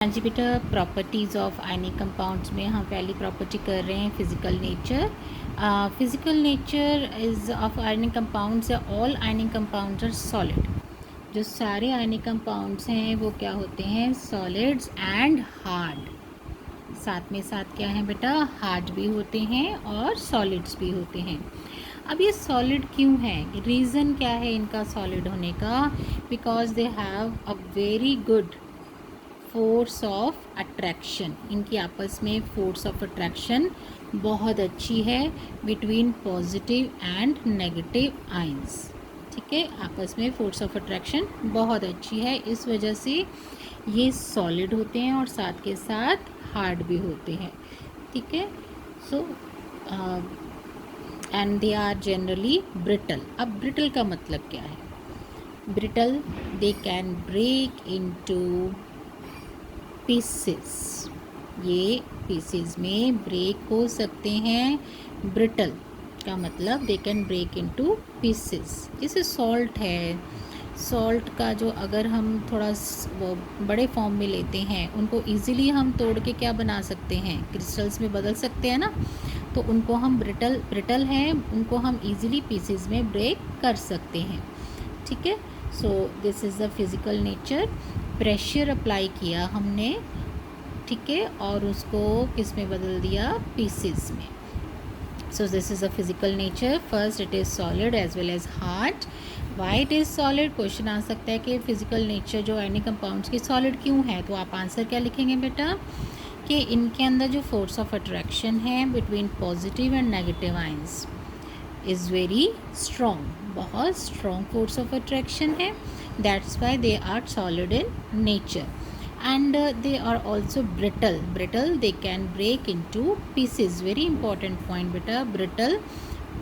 हाँ जी बेटा, properties of ionic compounds में हम पहली प्रॉपर्टी कर रहे हैं physical nature. Physical nature is of ionic compounds, all ionic compounds are solid. जो सारे आयनिक कंपाउंड्स हैं वो क्या होते हैं? Solids and hard. साथ क्या है बेटा? हार्ड भी होते हैं और सॉलिड्स भी होते हैं। अब ये सॉलिड क्यों है? रीज़न क्या है इनका सॉलिड होने का? Because they have a very good force of attraction. इनकी आपस में फोर्स ऑफ अट्रैक्शन बहुत अच्छी है between positive and negative ions. ठीक है, आपस में फोर्स ऑफ अट्रैक्शन बहुत अच्छी है, इस वजह से ये सॉलिड होते हैं और साथ के साथ हार्ड भी होते हैं। ठीक है, so and they are generally brittle. अब ब्रिटल का मतलब क्या है? Brittle, they can break into pieces. ये पीसेस में ब्रेक हो सकते हैं। ब्रिटल का मतलब they can break into pieces. जैसे सॉल्ट है, सॉल्ट का जो अगर हम थोड़ा वो बड़े फॉर्म में लेते हैं, उनको इजीली हम तोड़ के क्या बना सकते हैं? क्रिस्टल्स में बदल सकते हैं ना। तो उनको हम ब्रिटल हैं, उनको हम इजीली पीसेस में ब्रेक कर सकते हैं। ठीक है, सो this is the physical nature. Pressure apply किया हमने, ठीक है, और उसको किस में बदल दिया? पीसेस में। So this is the physical nature. First, it is solid as well as hard. Why it is solid? Question आ सकता है कि फिज़िकल नेचर जो आयनिक कंपाउंड्स की सॉलिड क्यों है, तो आप आंसर क्या लिखेंगे बेटा? कि इनके अंदर जो फोर्स ऑफ अट्रैक्शन है between positive and negative ions is very strong, बहुत स्ट्रॉन्ग फोर्स ऑफ अट्रैक्शन है। That's why they are solid in nature and they are also brittle. Brittle, they can break into pieces. Very important point बेटा, brittle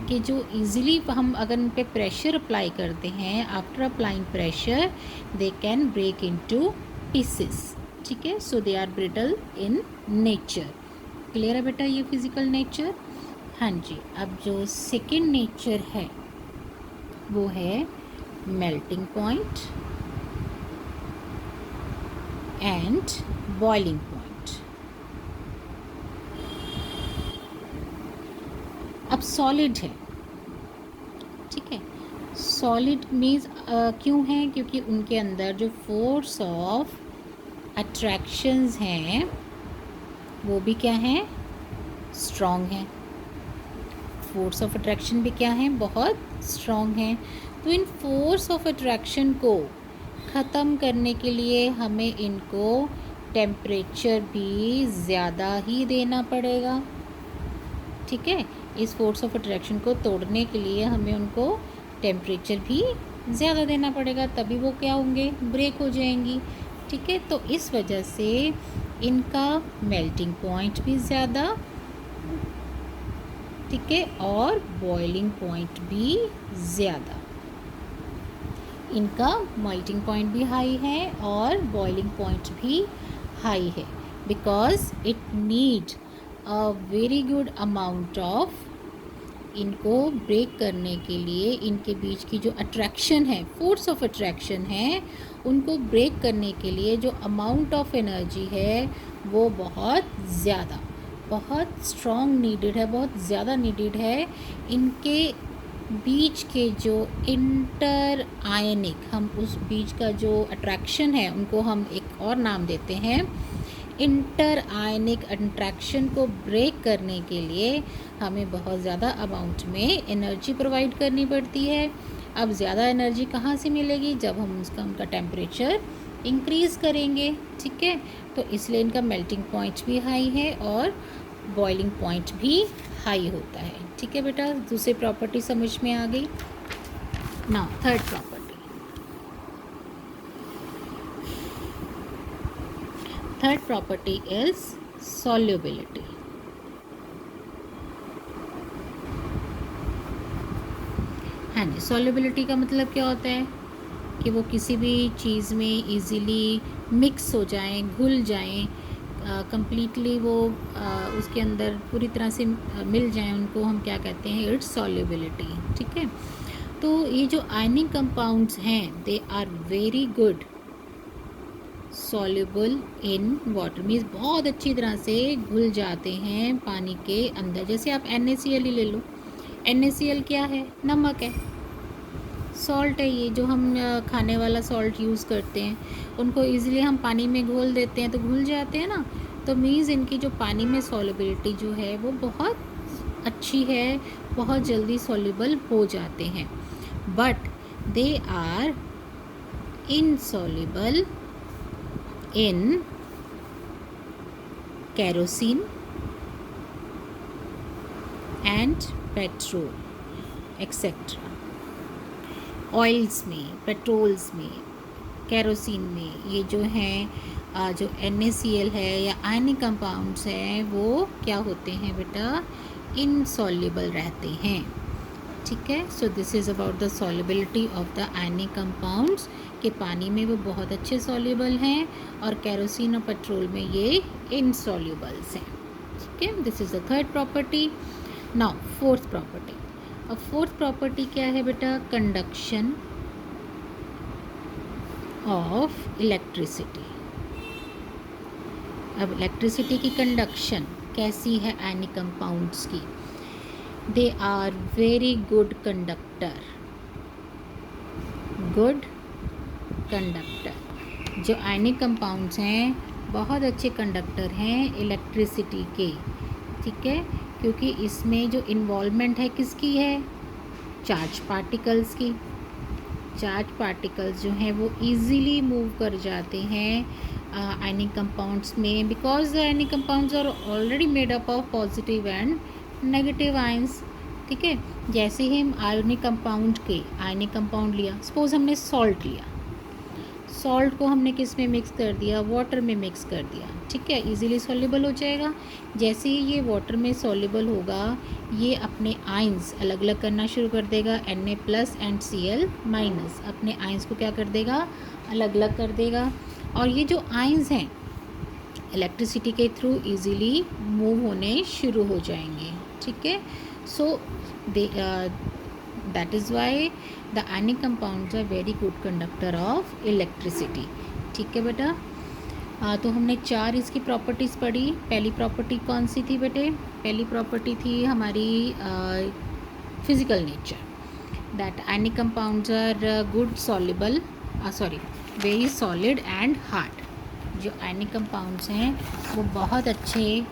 कि जो easily हम अगर उन पर pressure apply करते हैं, after applying pressure they can break into pieces. ठीक है, so they are brittle in nature. Clear है बेटा ये फिजिकल नेचर? हाँ जी, अब जो सेकेंड नेचर है वो है melting point and boiling point. अब सॉलिड है, ठीक है, सॉलिड मीन्स क्यों है? क्योंकि उनके अंदर जो फोर्स ऑफ अट्रैक्शंस हैं वो भी क्या है? स्ट्रॉन्ग है। फोर्स ऑफ अट्रैक्शन भी क्या है? बहुत स्ट्रॉन्ग है। तो इन फोर्स ऑफ अट्रैक्शन को ख़त्म करने के लिए हमें इनको टेम्परेचर भी ज़्यादा ही देना पड़ेगा। ठीक है, इस फोर्स ऑफ अट्रैक्शन को तोड़ने के लिए हमें उनको टेम्परेचर भी ज़्यादा देना पड़ेगा, तभी वो क्या होंगे? ब्रेक हो जाएंगी। ठीक है, तो इस वजह से इनका मेल्टिंग पॉइंट भी ज़्यादा, ठीक है, और बॉइलिंग पॉइंट भी ज़्यादा। इनका मेल्टिंग पॉइंट भी हाई है और बॉइलिंग पॉइंट भी हाई है, because it need a very good amount of, इनको ब्रेक करने के लिए इनके बीच की जो अट्रैक्शन है, फोर्स ऑफ अट्रैक्शन है, उनको ब्रेक करने के लिए जो अमाउंट ऑफ एनर्जी है वो बहुत स्ट्रॉन्ग नीडेड है, बहुत ज़्यादा नीडेड है। इनके बीच के जो इंटर आयनिक, हम उस बीच का जो अट्रैक्शन है उनको हम एक और नाम देते हैं इंटर आयनिक अट्रैक्शन को ब्रेक करने के लिए हमें बहुत ज़्यादा अमाउंट में एनर्जी प्रोवाइड करनी पड़ती है। अब ज़्यादा एनर्जी कहाँ से मिलेगी? जब हम उनका टेम्परेचर इंक्रीज़ करेंगे। ठीक है, तो इसलिए इनका मेल्टिंग पॉइंट भी हाई है और बॉइलिंग पॉइंट भी हाई होता है। ठीक है बेटा, दूसरी प्रॉपर्टी समझ में आ गई। Now third property. Third property is solubility. हाँ जी, सॉल्युबिलिटी का मतलब क्या होता है? कि वो किसी भी चीज़ में इजीली मिक्स हो जाएं, घुल जाएं, कंप्लीटली वो उसके अंदर पूरी तरह से मिल जाएं, उनको हम क्या कहते हैं? It's solubility. ठीक है, तो ये जो आयनिक कंपाउंड्स हैं they are very good soluble in water means बहुत अच्छी तरह से घुल जाते हैं पानी के अंदर। जैसे आप NaCl ही ले लो, NaCl क्या है? नमक है, सॉल्ट है। ये जो हम खाने वाला सॉल्ट यूज़ करते हैं, उनको इजीली हम पानी में घोल देते हैं तो घुल जाते हैं ना। तो मीन्स इनकी जो पानी में सॉल्युबिलिटी जो है वो बहुत अच्छी है, बहुत जल्दी सॉल्युबल हो जाते हैं। But they are insoluble in kerosene and petrol etcetera. Oils में, पेट्रोल्स में, केरोसिन में ये जो हैं जो NaCl है या आयनिक कंपाउंड्स हैं वो क्या होते हैं बेटा? इनसॉल्युबल रहते हैं। ठीक है, सो this is about the solubility of the ionic compounds कि पानी में वो बहुत अच्छे सॉल्युबल हैं और केरोसिन और पेट्रोल में ये इनसॉल्युबल्स हैं। ठीक है, this is the third property. Now fourth property. अब फोर्थ प्रॉपर्टी क्या है बेटा? Conduction of electricity. अब इलेक्ट्रिसिटी की कंडक्शन कैसी है आयनिक कंपाउंड्स की? They are very good conductor. Good conductor. जो आयनिक कंपाउंड्स हैं बहुत अच्छे कंडक्टर हैं इलेक्ट्रिसिटी के। ठीक है, क्योंकि इसमें जो इन्वॉल्वमेंट है किसकी है? चार्ज पार्टिकल्स की। चार्ज पार्टिकल्स जो हैं वो इजीली मूव कर जाते हैं आयनिक कंपाउंड्स में, because the ionic compounds are already made up of positive and negative ions. ठीक है, जैसे ही हम आयनिक कंपाउंड के आयनिक कंपाउंड लिया, सपोज हमने सॉल्ट लिया, सॉल्ट को हमने किस में मिक्स कर दिया? वाटर में मिक्स कर दिया। ठीक है, इजीली सॉल्युबल हो जाएगा। जैसे ही ये वाटर में सॉल्युबल होगा, ये अपने आयंस अलग अलग करना शुरू कर देगा। Na+ एंड Cl- अपने आयंस को क्या कर देगा? अलग अलग कर देगा। और ये जो आयंस हैं इलेक्ट्रिसिटी के थ्रू इजीली मूव होने शुरू हो जाएंगे। ठीक है, so that is why the ionic compounds are very good conductor of electricity. ठीक है बेटा, तो हमने 4 इसकी प्रॉपर्टीज़ पढ़ी। पहली प्रॉपर्टी कौन सी थी बेटे? पहली प्रॉपर्टी थी हमारी physical nature, that ionic compounds are good soluble very solid and hard. जो आयनिक कंपाउंड्स हैं वो बहुत अच्छे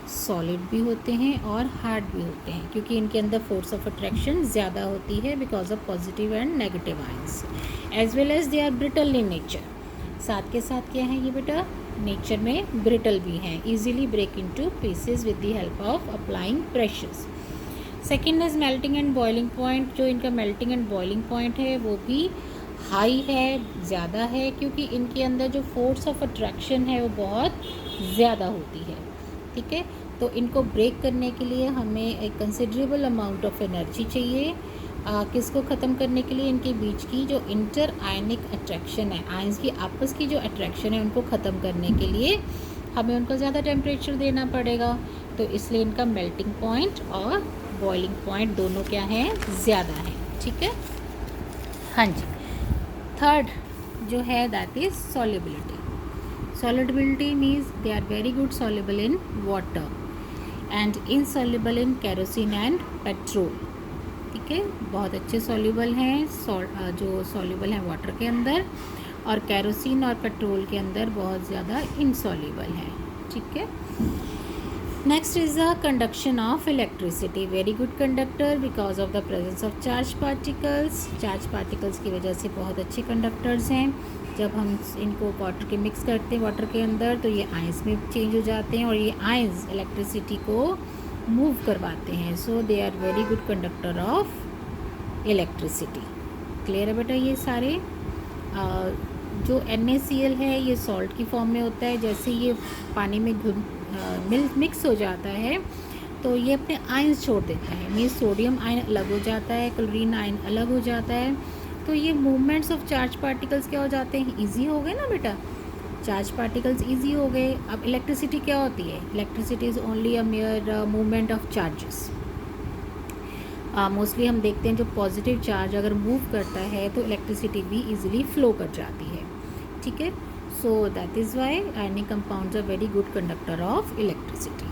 सॉलिड भी होते हैं और हार्ड भी होते हैं, क्योंकि इनके अंदर फोर्स ऑफ अट्रैक्शन ज़्यादा होती है because of positive and negative ions, as well as they are brittle in nature. साथ के साथ क्या है ये बेटा? नेचर में ब्रिटल भी हैं, easily break into pieces with the help of applying pressures. Second is melting and boiling point. जो इनका मेल्टिंग एंड बॉइलिंग पॉइंट है वो भी हाई है, ज़्यादा है, क्योंकि इनके अंदर जो फोर्स ऑफ अट्रैक्शन है वो बहुत ज़्यादा होती है। ठीक है, तो इनको ब्रेक करने के लिए हमें एक कंसिडरेबल अमाउंट ऑफ एनर्जी चाहिए। किसको ख़त्म करने के लिए? इनके बीच की जो इंटर आयनिक अट्रैक्शन है, आयंस की आपस की जो अट्रैक्शन है उनको ख़त्म करने के लिए हमें उनको ज़्यादा टेम्परेचर देना पड़ेगा। तो इसलिए इनका मेल्टिंग पॉइंट और बॉइलिंग पॉइंट दोनों क्या हैं? ज़्यादा हैं। ठीक है, हाँ जी। थर्ड जो है that is solubility. Solubility means they are very good soluble in water and insoluble in kerosene and petrol. ठीक है, बहुत अच्छे सॉल्युबल हैं जो सॉल्युबल हैं वाटर के अंदर, और केरोसिन और पेट्रोल के अंदर बहुत ज़्यादा इनसॉल्युबल हैं। ठीक है, next is the conduction of electricity. Very good conductor because of the presence of charge particles. Charge particles की वजह से बहुत अच्छे कंडक्टर्स हैं। जब हम इनको वाटर के मिक्स करते हैं वाटर के अंदर तो ये आयंस में चेंज हो जाते हैं और ये आयंस इलेक्ट्रिसिटी को मूव करवाते हैं। So they are very good conductor of electricity. Clear है बेटा? ये सारे जो NaCl है ये सॉल्ट की फॉर्म में होता है। जैसे ये पानी में मिक्स हो जाता है तो ये अपने आयंस छोड़ देता है, मीन्स सोडियम आयन अलग हो जाता है, क्लोरीन आयन अलग हो जाता है। तो ये मूवमेंट्स ऑफ चार्ज पार्टिकल्स क्या हो जाते हैं? ईजी हो गए ना बेटा, चार्ज पार्टिकल्स ईजी हो गए। अब इलेक्ट्रिसिटी क्या होती है? Electricity is only a mayor movement of charges. Mostly हम देखते हैं जो पॉजिटिव चार्ज अगर मूव करता है तो इलेक्ट्रिसिटी भी इजीली फ्लो कर जाती है। ठीक है, So that is why ionic compounds are very good conductor of electricity.